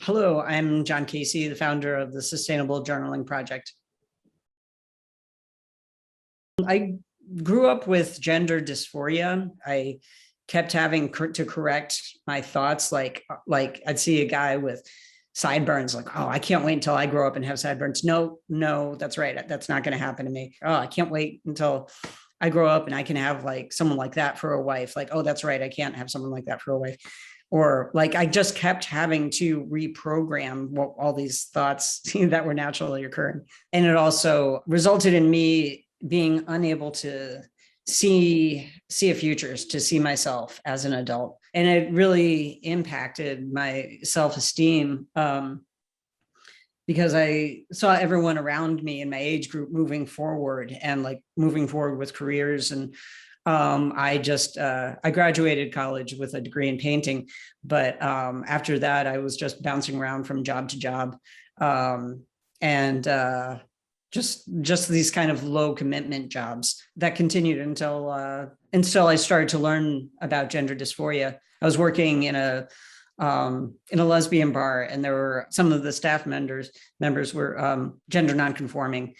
Hello, I'm John Casey, the founder of the Sustainable Journaling Project. I'm John Casey, the founder of the Sustainable Journaling Project. I grew up with gender dysphoria. I kept having to correct my thoughts. Like I'd see a guy with sideburns, like, oh, I can't wait until I grow up and have sideburns. No, that's right. That's not going to happen to me. Oh, I can't wait until I grow up and I can have like someone like that for a wife. Like, oh, that's right. I can't have someone like that for a wife. Or like I just kept having to reprogram all these thoughts that were naturally occurring. And it also resulted in me being unable to see a futures, to see myself as an adult. And it really impacted my self-esteem, because I saw everyone around me in my age group moving forward and like moving forward with careers. And I graduated college with a degree in painting, but after that, I was just bouncing around from job to job, and just these kind of low commitment jobs that continued until I started to learn about gender dysphoria. I was working in a lesbian bar, and there were some of the staff members were gender non-conforming.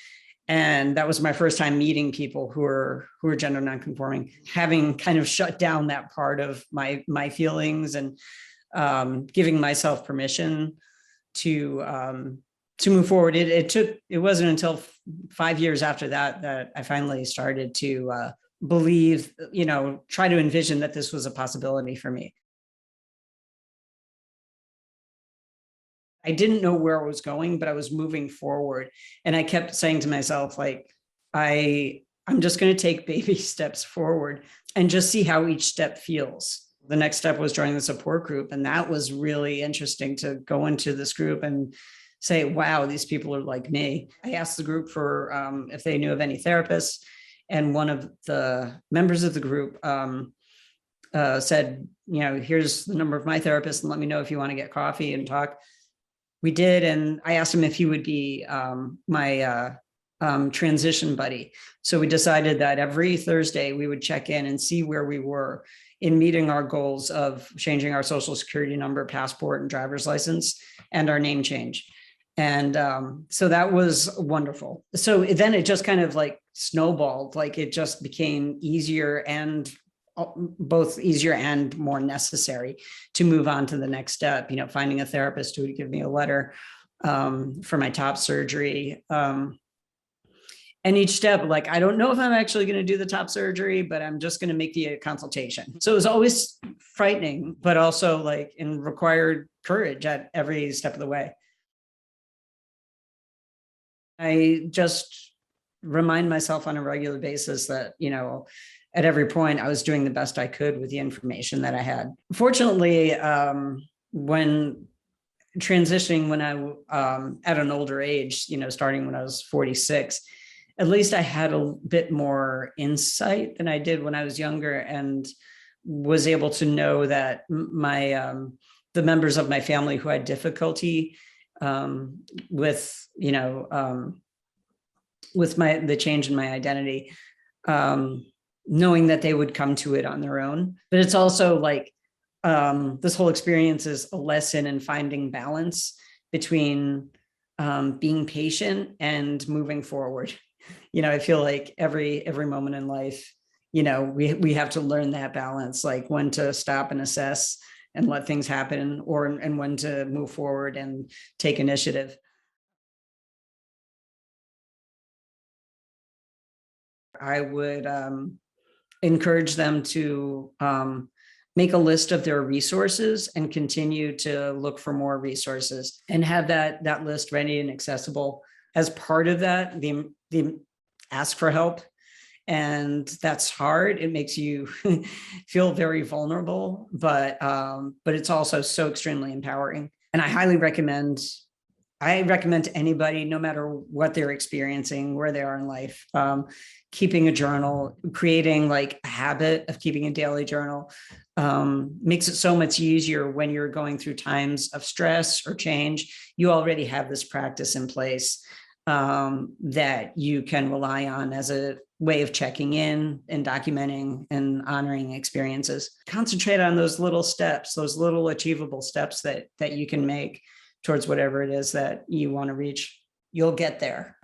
And that was my first time meeting people who were gender nonconforming, having kind of shut down that part of my feelings and giving myself permission to move forward. It wasn't until 5 years after that I finally started to believe, try to envision that this was a possibility for me. I didn't know where I was going, but I was moving forward. And I kept saying to myself, like, I'm just going to take baby steps forward and just see how each step feels. The next step was joining the support group. And that was really interesting, to go into this group and say, wow, these people are like me. I asked the group for if they knew of any therapists. And one of the members of the group said, here's the number of my therapist, and let me know if you want to get coffee and talk. We did, and I asked him if he would be my transition buddy. So we decided that every Thursday we would check in and see where we were in meeting our goals of changing our social security number, passport, and driver's license, and our name change. And so that was wonderful. So then it just kind of like snowballed, like it just became easier, and both easier and more necessary to move on to the next step, finding a therapist who would give me a letter for my top surgery. And each step, like, I don't know if I'm actually going to do the top surgery, but I'm just going to make the consultation. So it was always frightening, but also like, and required courage at every step of the way. I just remind myself on a regular basis that, at every point I was doing the best I could with the information that I had. Fortunately, when transitioning, when I at an older age, starting when I was 46, at least I had a bit more insight than I did when I was younger, and was able to know that the members of my family who had difficulty with the change in my identity, knowing that they would come to it on their own. But it's also like, this whole experience is a lesson in finding balance between being patient and moving forward. I feel like every moment in life, we have to learn that balance, like when to stop and assess and let things happen, and when to move forward and take initiative. I would encourage them to make a list of their resources and continue to look for more resources, and have that list ready and accessible. As part of that, the ask for help. And that's hard. It makes you feel very vulnerable, but it's also so extremely empowering. And I recommend to anybody, no matter what they're experiencing, where they are in life, keeping a journal, creating like a habit of keeping a daily journal, makes it so much easier when you're going through times of stress or change. You already have this practice in place that you can rely on as a way of checking in and documenting and honoring experiences. Concentrate on those little steps, those little achievable steps that you can make towards whatever it is that you want to reach, you'll get there.